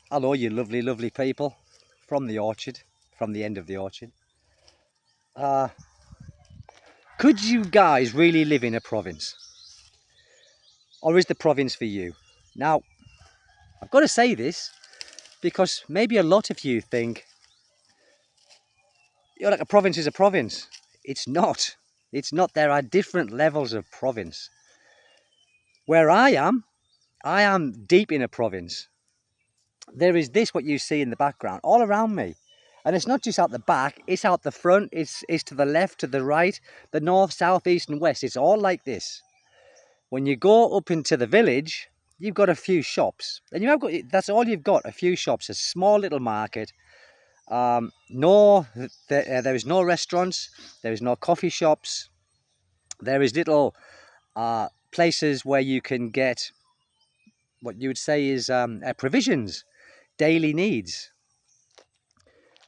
Hello, you lovely, lovely people from the orchard, from the end of the orchard. Uh, could you guys really live in a province? Or is the province for you? Now, I've got to say this because maybe a lot of you think, like a province is a province. It's not. It's not. There are different levels of province. Where I am deep in a province. There is this, what you see in the background, all around me. And it's not just out the back, it's out the front, it's to the left, to the right, the north, south, east and west. It's all like this. When you go up into the village, you've got a few shops. And you have got, that's all you've got, a few shops, a small little market. There is no restaurants, there is no coffee shops. There is little places where you can get what you would say is provisions, daily needs.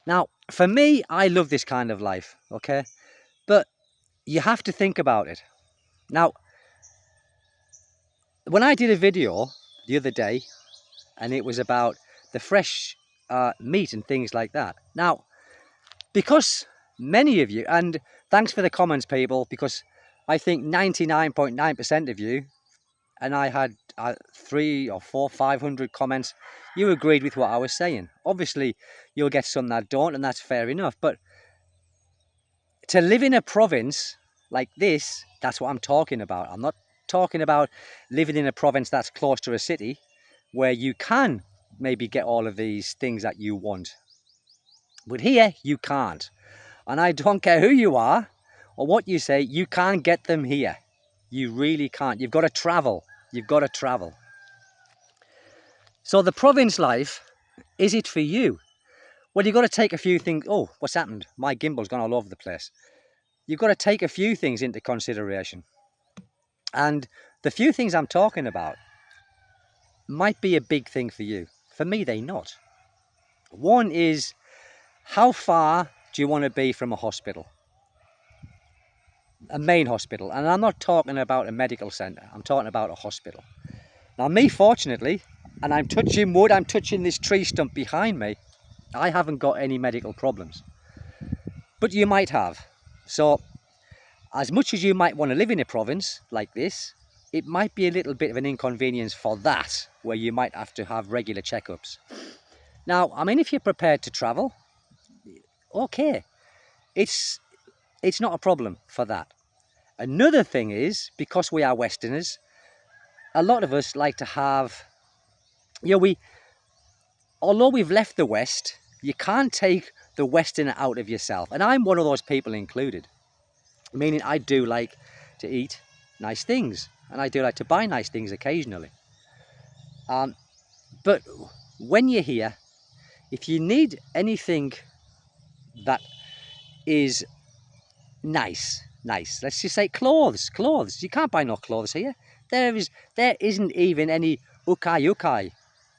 Now, for me, I love this kind of life, okay? But you have to think about it. Now, when I did a video the other day, and it was about the fresh meat and things like that. Now, because many of you, and thanks for the comments, people, because I think 99.9% of you, and I had 300 or 400, 500 comments, you agreed with what I was saying. Obviously, you'll get some that don't, and that's fair enough. But to live in a province like this, that's what I'm talking about. I'm not talking about living in a province that's close to a city where you can maybe get all of these things that you want. But here, you can't. And I don't care who you are or what you say, you can't get them here. You really can't. You've got to travel. You've got to travel. So the province life, is it for you? Well, you've got to take a few things. Oh, what's happened? My gimbal's gone all over the place. You've got to take a few things into consideration. And the few things I'm talking about might be a big thing for you. For me, they're not. One is, how far do you want to be from a hospital? A main hospital. And I'm not talking about a medical centre. I'm talking about a hospital. Now, me, fortunately, and I'm touching wood, I'm touching this tree stump behind me, I haven't got any medical problems. But you might have. So, as much as you might want to live in a province like this, it might be a little bit of an inconvenience for that, where you might have to have regular checkups. Now, I mean, if you're prepared to travel, okay, it's not a problem for that. Another thing is, because we are Westerners, a lot of us like to have, although we've left the West, you can't take the Westerner out of yourself. And I'm one of those people included. Meaning I do like to eat nice things. And I do like to buy nice things occasionally. But when you're here, if you need anything that is nice, let's just say clothes. You can't buy no clothes here. There isn't even any ukai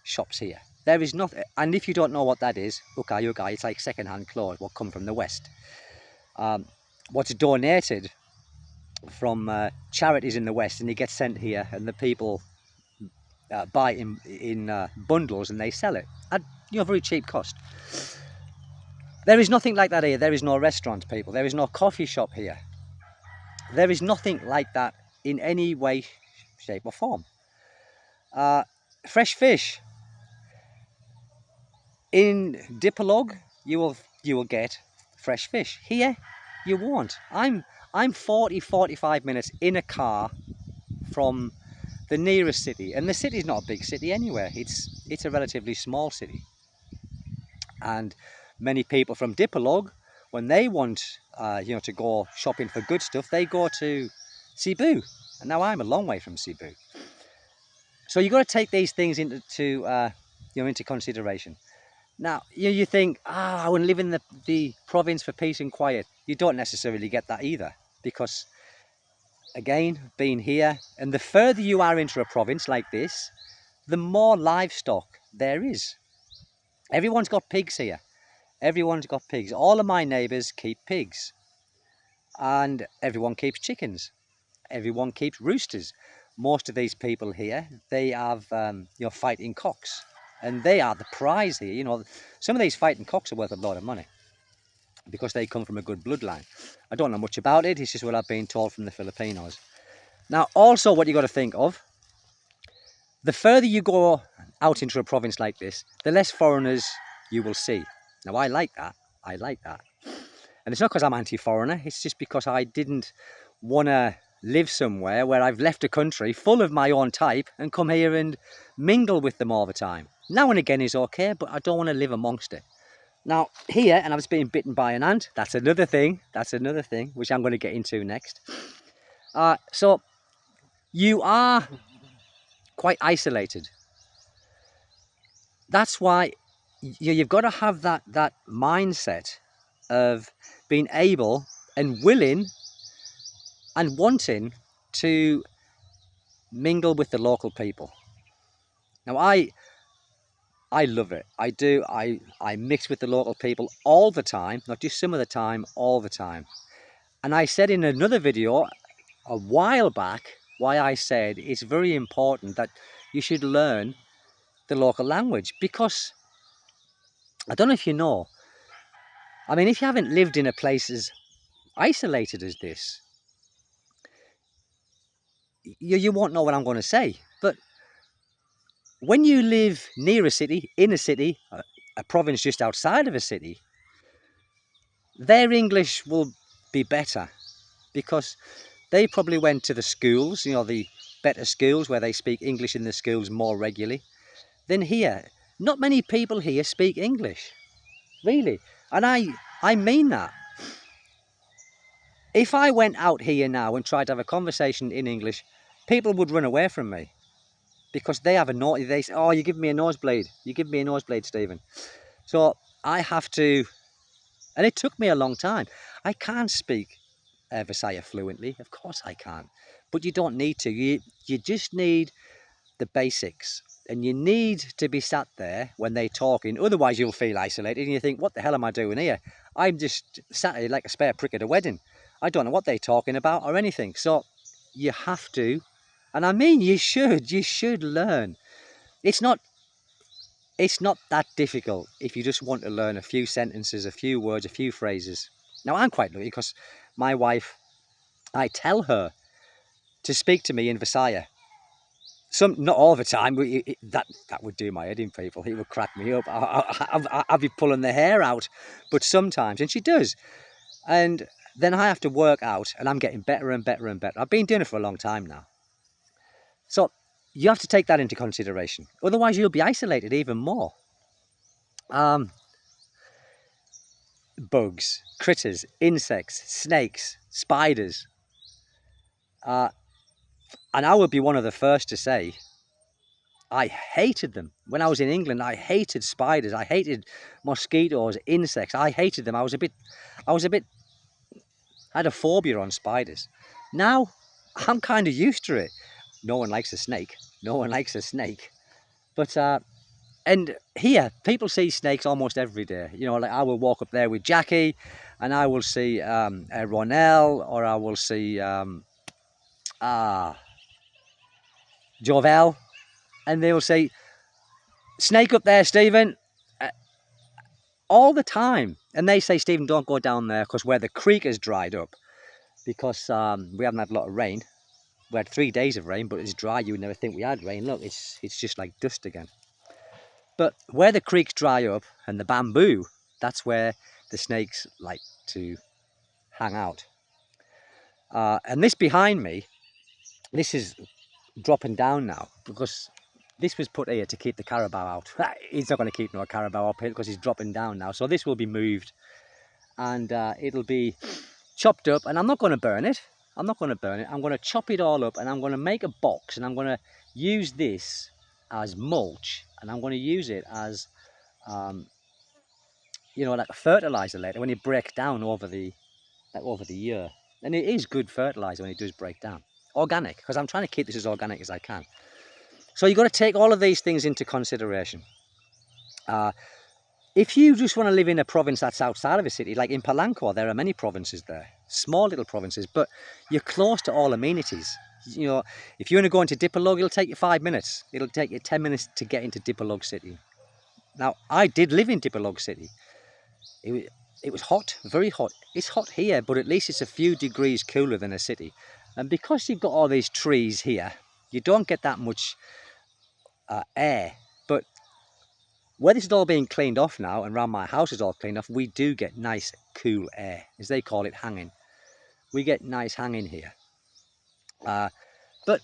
shops here. There is nothing. And if you don't know what that is, ukai, it's like second-hand clothes, what come from the West. What's donated from charities in the West, and it gets sent here, and the people buy it in bundles, and they sell it at very cheap cost. There is nothing like that here. There is no restaurant, people. There is no coffee shop here. There is nothing like that in any way, shape or form. Fresh fish. In Dipolog, you will get fresh fish. Here, you won't. I'm 45 minutes in a car from the nearest city, and the city is not a big city anywhere. It's a relatively small city. And many people from Dipolog, when they want to go shopping for good stuff, they go to Cebu. And now I'm a long way from Cebu. So you've got to take these things into consideration. Now, you think, I want to live in the province for peace and quiet. You don't necessarily get that either, because, again, being here, and the further you are into a province like this, the more livestock there is. Everyone's got pigs here. Everyone's got pigs. All of my neighbours keep pigs. And everyone keeps chickens. Everyone keeps roosters. Most of these people here, they have fighting cocks. And they are the prize here. You know, some of these fighting cocks are worth a lot of money because they come from a good bloodline. I don't know much about it. It's just what I've been told from the Filipinos. Now, also what you got to think of, the further you go out into a province like this, the less foreigners you will see. Now, I like that. I like that. And it's not because I'm anti-foreigner. It's just because I didn't want to live somewhere where I've left a country full of my own type and come here and mingle with them all the time. Now and again is okay, but I don't want to live amongst it. Now, here, and I was being bitten by an ant. That's another thing. That's another thing, which I'm going to get into next. So, you are quite isolated. That's why you've got to have that mindset of being able and willing and wanting to mingle with the local people. Now, I love it. I do. I mix with the local people all the time, not just some of the time, all the time. And I said in another video a while back why I said it's very important that you should learn the local language, because I don't know if you know, I mean, if you haven't lived in a place as isolated as this, you won't know what I'm going to say. But when you live near a city, in a city, a province just outside of a city, their English will be better because they probably went to the schools, you know, the better schools where they speak English in the schools more regularly than here. Not many people here speak English, really. And I mean that. If I went out here now and tried to have a conversation in English, people would run away from me because they have a naughty, they say, oh, you give me a nosebleed. You give me a nosebleed, Stephen. So I have to, and it took me a long time. I can't speak Visaya fluently. Of course I can't. But you don't need to. You just need the basics. And you need to be sat there when they're talking. Otherwise you'll feel isolated and you think, what the hell am I doing here? I'm just sat here like a spare prick at a wedding. I don't know what they're talking about or anything. So you have to, and I mean you should learn. It's not that difficult if you just want to learn a few sentences, a few words, a few phrases. Now I'm quite lucky because my wife, I tell her to speak to me in Visaya. Not all the time, but that would do my head in, people. It would crack me up. I'd be pulling the hair out. But sometimes, and she does. And then I have to work out, and I'm getting better and better and better. I've been doing it for a long time now. So you have to take that into consideration. Otherwise, you'll be isolated even more. Bugs, critters, insects, snakes, spiders. And I would be one of the first to say, I hated them. When I was in England, I hated spiders. I hated mosquitoes, insects. I hated them. I had a phobia on spiders. Now, I'm kind of used to it. No one likes a snake. No one likes a snake. But, and here, people see snakes almost every day. You know, like I will walk up there with Jackie and I will see a Ronelle, or I will see Jovel, and they will say, snake up there, Stephen, all the time. And they say, Stephen, don't go down there, because where the creek has dried up, because we haven't had a lot of rain. We had 3 days of rain, but it's dry. You would never think we had rain. Look, it's just like dust again. But where the creeks dry up and the bamboo, that's where the snakes like to hang out. And this behind me, this is dropping down now, because this was put here to keep the carabao out. He's not going to keep no carabao up here because he's dropping down now. So this will be moved, and it'll be chopped up, and I'm not going to burn it. I'm not going to burn it. I'm going to chop it all up, and I'm going to make a box, and I'm going to use this as mulch, and I'm going to use it as, you know, like a fertilizer later when it breaks down over the year. And it is good fertilizer when it does break down. Organic, because I'm trying to keep this as organic as I can. So you've got to take all of these things into consideration. If you just want to live in a province that's outside of a city, like in Palanco, there are many provinces there, small little provinces, but you're close to all amenities. You know, if you want to go into Dipolog, it'll take you 5 minutes. It'll take you 10 minutes to get into Dipolog city. Now, I did live in Dipolog City. It, it was hot, very hot. It's hot here, but at least it's a few degrees cooler than a city. And because you've got all these trees here, you don't get that much air. But where this is all being cleaned off now, and around my house is all cleaned off, we do get nice, cool air, as they call it, hanging. We get nice hanging here. But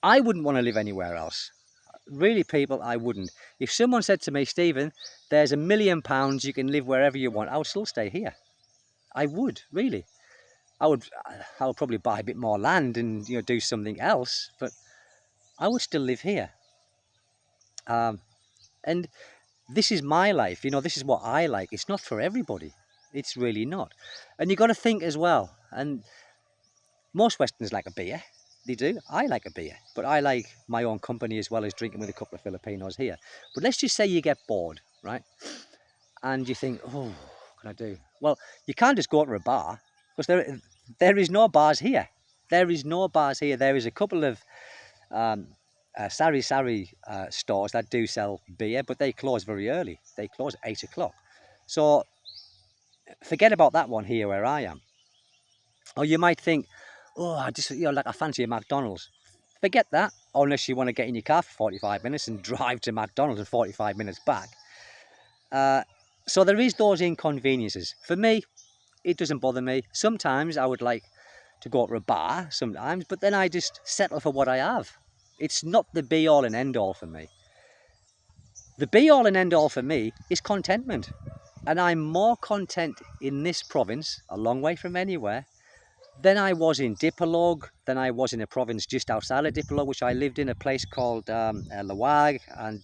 I wouldn't want to live anywhere else. Really, people, I wouldn't. If someone said to me, Stephen, there's £1 million, you can live wherever you want, I would still stay here. I would, really. I would probably buy a bit more land and do something else, but I would still live here. And this is my life. This is what I like. It's not for everybody. It's really not. And you've got to think as well. And most Westerners like a beer. They do. I like a beer, but I like my own company as well as drinking with a couple of Filipinos here. But let's just say you get bored, right? And you think, oh, what can I do? Well, you can't just go to a bar, because there is no bars here. There is no bars here. There is a couple of sari stores that do sell beer, but they close very early. They close at 8 o'clock. So forget about that one here where I am. Or you might think, oh, I just, like I fancy a McDonald's. Forget that, unless you want to get in your car for 45 minutes and drive to McDonald's and 45 minutes back. So there is those inconveniences. For me, it doesn't bother me. Sometimes I would like to go to a bar, sometimes, but then I just settle for what I have. It's not the be-all and end-all for me. The be-all and end-all for me is contentment. And I'm more content in this province, a long way from anywhere, than I was in Dipolog, than I was in a province just outside of Dipolog, which I lived in, a place called Lawag, and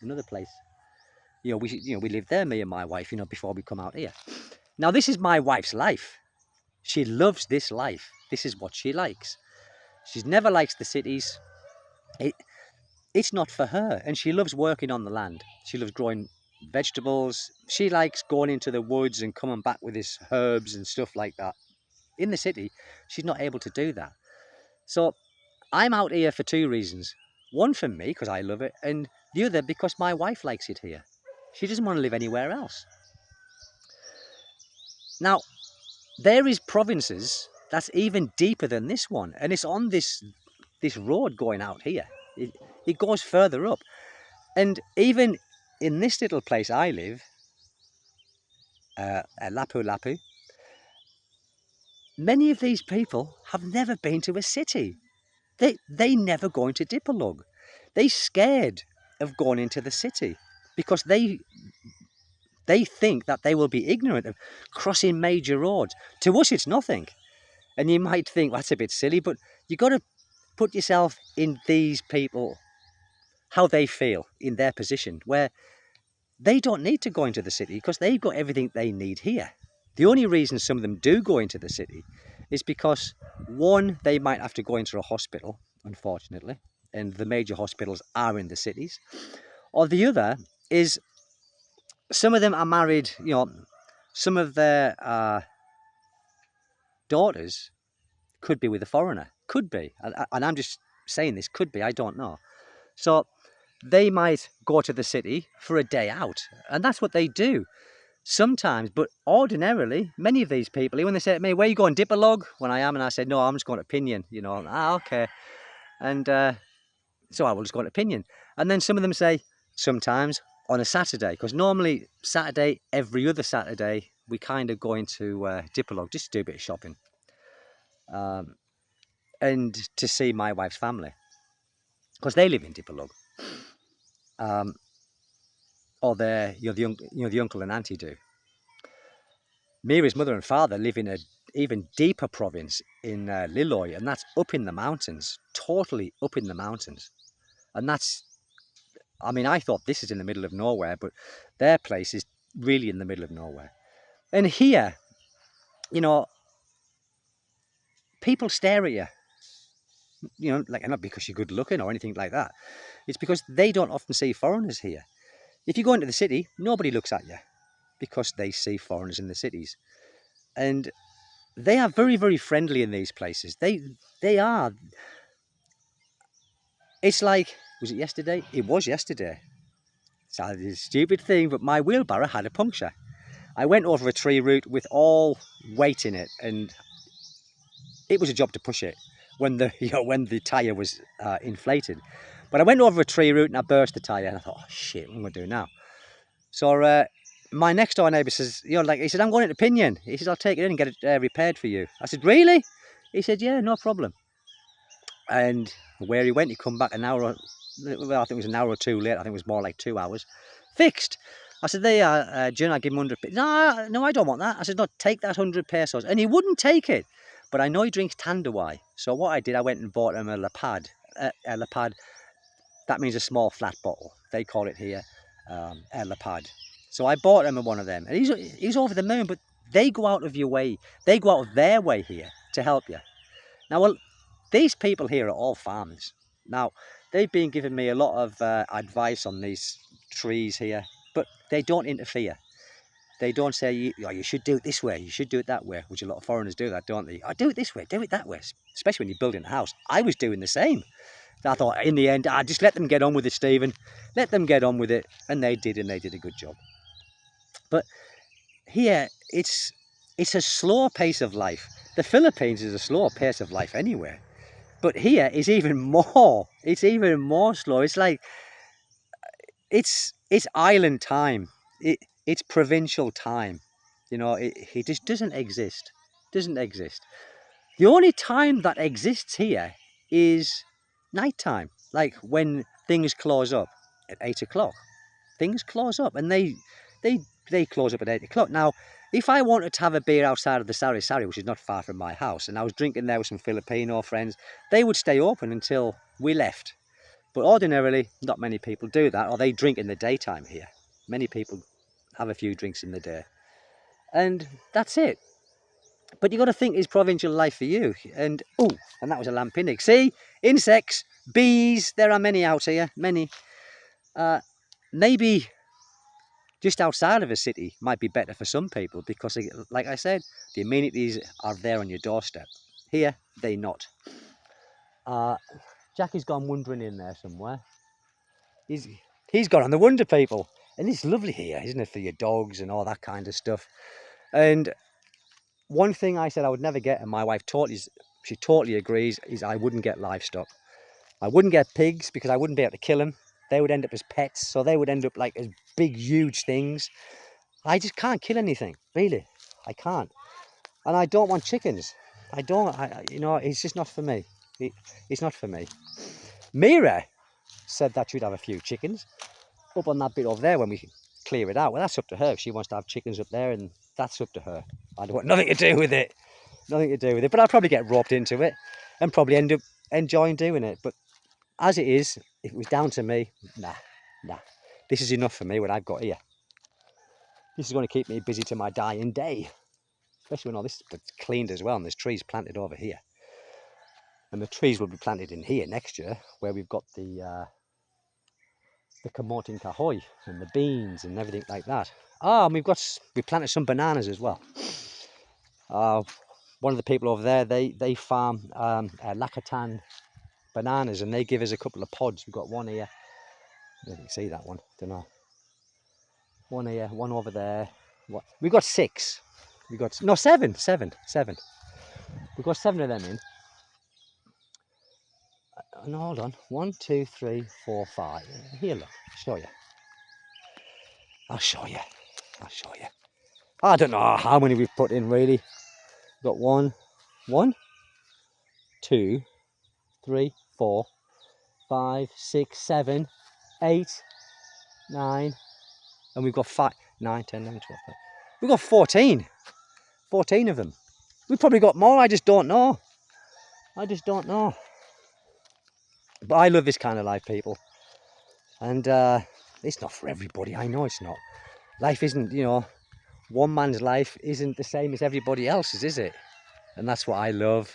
another place. We lived there, me and my wife, before we come out here. Now, this is my wife's life. She loves this life. This is what she likes. She's never liked the cities. It's not for her, and she loves working on the land. She loves growing vegetables. She likes going into the woods and coming back with his herbs and stuff like that. In the city, she's not able to do that. So I'm out here for two reasons. One for me, because I love it, and the other because my wife likes it here. She doesn't want to live anywhere else. Now, there is provinces that's even deeper than this one, and it's on this road going out here. It goes further up. And even in this little place I live, Lapu-Lapu, many of these people have never been to a city. They never go into Dipolog. They're scared of going into the city because they think that they will be ignorant of crossing major roads. To us, it's nothing. And you might think, well, that's a bit silly, but you got to put yourself in these people, how they feel in their position, where they don't need to go into the city because they've got everything they need here. The only reason some of them do go into the city is because, one, they might have to go into a hospital, unfortunately, and the major hospitals are in the cities. Or the other is some of them are married, some of their daughters could be with a foreigner. Could be. And I'm just saying this, could be, I don't know. So they might go to the city for a day out, and that's what they do sometimes. But ordinarily, many of these people, when they say to me, where are you going, Dipolog? When I am, and I said, no, I'm just going to Pinion, okay. And so I will just go to Pinion. And then some of them say, sometimes on a Saturday, because normally Saturday, every other Saturday, we kind of go into Dipolog just to do a bit of shopping. And to see my wife's family, because they live in Dipolog. Or the uncle and auntie do. Miri's mother and father live in an even deeper province in Liloy, and that's up in the mountains, totally up in the mountains. And that's, I thought this is in the middle of nowhere, but their place is really in the middle of nowhere. And here, people stare at you, like, not because you're good looking or anything like that. It's because they don't often see foreigners here. If you go into the city, nobody looks at you because they see foreigners in the cities. And they are very, very friendly in these places. They are. It's like, was it yesterday? It was yesterday. Sounds a stupid thing, but my wheelbarrow had a puncture. I went over a tree root with all weight in it, and it was a job to push it when the when the tyre was inflated. But I went over a tree root and I burst the tyre, and I thought, oh shit, what am I going to do now? So my next door neighbour says, he said, I'm going into Pinion. He says, I'll take it in and get it repaired for you. I said, really? He said, yeah, no problem. And where he went, he come back an hour, I think it was an hour or two late. I think it was more like 2 hours. Fixed. I said, there you are, June, I give him 100 pesos. No, I don't want that. I said, no, take that 100 pesos. And he wouldn't take it. But I know he drinks Tanduay. So what I did, I went and bought him a Lapad. A Lapad, that means a small flat bottle. They call it here a Lapad. So I bought him one of them. And he's over the moon, but they go out of your way. They go out of their way here to help you. Now, well, these people here are all farmers. Now, they've been giving me a lot of advice on these trees here, but they don't interfere. They don't say, you should do it this way, you should do it that way, which a lot of foreigners do that, don't they? Do it this way, do it that way, especially when you're building a house. I was doing the same. I thought, in the end, just let them get on with it, Stephen. Let them get on with it. And they did, and they did a good job. But here, it's a slower pace of life. The Philippines is a slower pace of life anywhere. But here is even more. It's even more slow. It's like, it's island time. It's provincial time. It just doesn't exist. Doesn't exist. The only time that exists here is night time. Like when things close up at 8 o'clock. Things close up, and they close up at 8 o'clock. Now, if I wanted to have a beer outside of the Sari Sari, which is not far from my house, and I was drinking there with some Filipino friends, they would stay open until we left. But ordinarily, not many people do that, or they drink in the daytime here. Many people have a few drinks in the day. And that's it. But you've got to think, is provincial life for you? And that was a lampinic. See, insects, bees, there are many out here, many. Maybe just outside of a city might be better for some people because, like I said, the amenities are there on your doorstep. Here, they're not. Jackie's gone wandering in there somewhere. He's gone on the Wonder People. And it's lovely here, isn't it, for your dogs and all that kind of stuff. And one thing I said I would never get, and my wife she totally agrees, is I wouldn't get livestock. I wouldn't get pigs because I wouldn't be able to kill them. They would end up as pets, so they would end up like as big, huge things. I just can't kill anything, really. I can't. And I don't want chickens. It's just not for me. It's not for me. Mira said that she'd have a few chickens up on that bit over there when we clear it out. Well, that's up to her. If she wants to have chickens up there, and that's up to her. I don't want nothing to do with it. Nothing to do with it. But I'll probably get roped into it and probably end up enjoying doing it. But as it is, if it was down to me, nah. This is enough for me, what I've got here. This is going to keep me busy to my dying day. Especially when all this is cleaned as well, and there's trees planted over here. And the trees will be planted in here next year, where we've got the kamoting kahoy and the beans and everything like that. And we planted some bananas as well. One of the people over there, they farm Lakatan bananas, and they give us a couple of pods. We've got one here. I don't know if you can see that one. Don't know. One here, one over there. We've got 6. Seven. We've got 7 of them in. No, hold on. 1, 2, 3, 4, 5. Here, look. I'll show you. I don't know how many we've put in, really. We've got 1, 2, 3, 4, 5, 6, 7, 8, 9, and we've got 5, 9, 10, 11, 12, 13. We've got 14 of them. We've probably got more, I just don't know. But I love this kind of life, people. And it's not for everybody, I know it's not. Life isn't, one man's life isn't the same as everybody else's, is it? And that's what I love.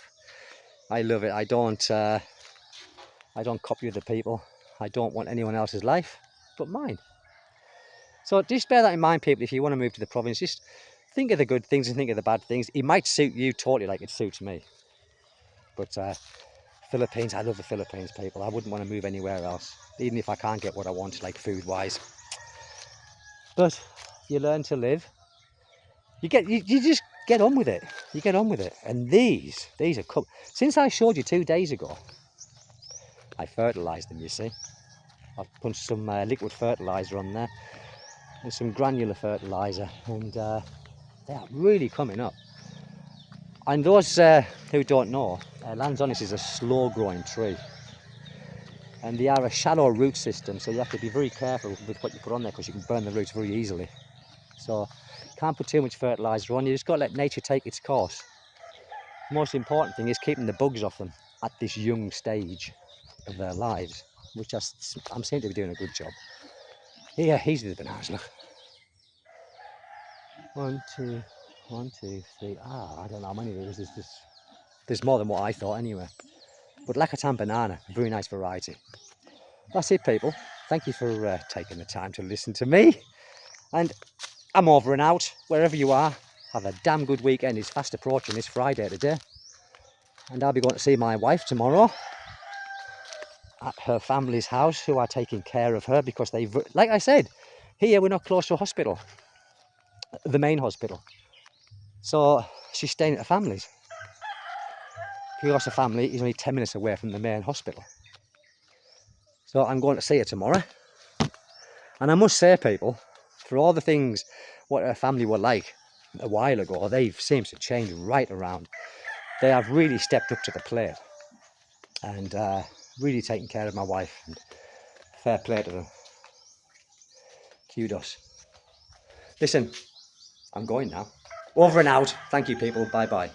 I love it. I don't copy other people. I don't want anyone else's life but mine. So just bear that in mind, people. If you want to move to the province, just think of the good things and think of the bad things. It might suit you totally like it suits me. But Philippines, I love the Philippines, people. I wouldn't want to move anywhere else, even if I can't get what I want, like food-wise. But you learn to live. You just get on with it. You get on with it. And these are since I showed you 2 days ago, I fertilised them, you see. I've put some liquid fertiliser on there and some granular fertiliser, and they are really coming up. And those who don't know, Lanzonis is a slow growing tree, and they are a shallow root system, so you have to be very careful with what you put on there because you can burn the roots very easily. So can't put too much fertiliser on, you just got to let nature take its course. The most important thing is keeping the bugs off them at this young stage of their lives, which I'm seem to be doing a good job. Yeah, here's the bananas, look. 1, 2, 1, 2, 3. I don't know how many there is. There's more than what I thought anyway. But Lakatan banana, a very nice variety. That's it, people. Thank you for taking the time to listen to me. And I'm over and out, wherever you are. Have a damn good weekend. It's fast approaching. It's Friday today. And I'll be going to see my wife tomorrow at her family's house, who are taking care of her because they've, like I said, here we're not close to a hospital, the main hospital. So she's staying at her family's. Because her family is only 10 minutes away from the main hospital. So I'm going to see her tomorrow. And I must say, people, for all the things what her family were like a while ago, they've seemed to change right around. They have really stepped up to the plate and really taken care of my wife. And fair play to them. Kudos. Listen, I'm going now. Over and out. Thank you, people. Bye-bye.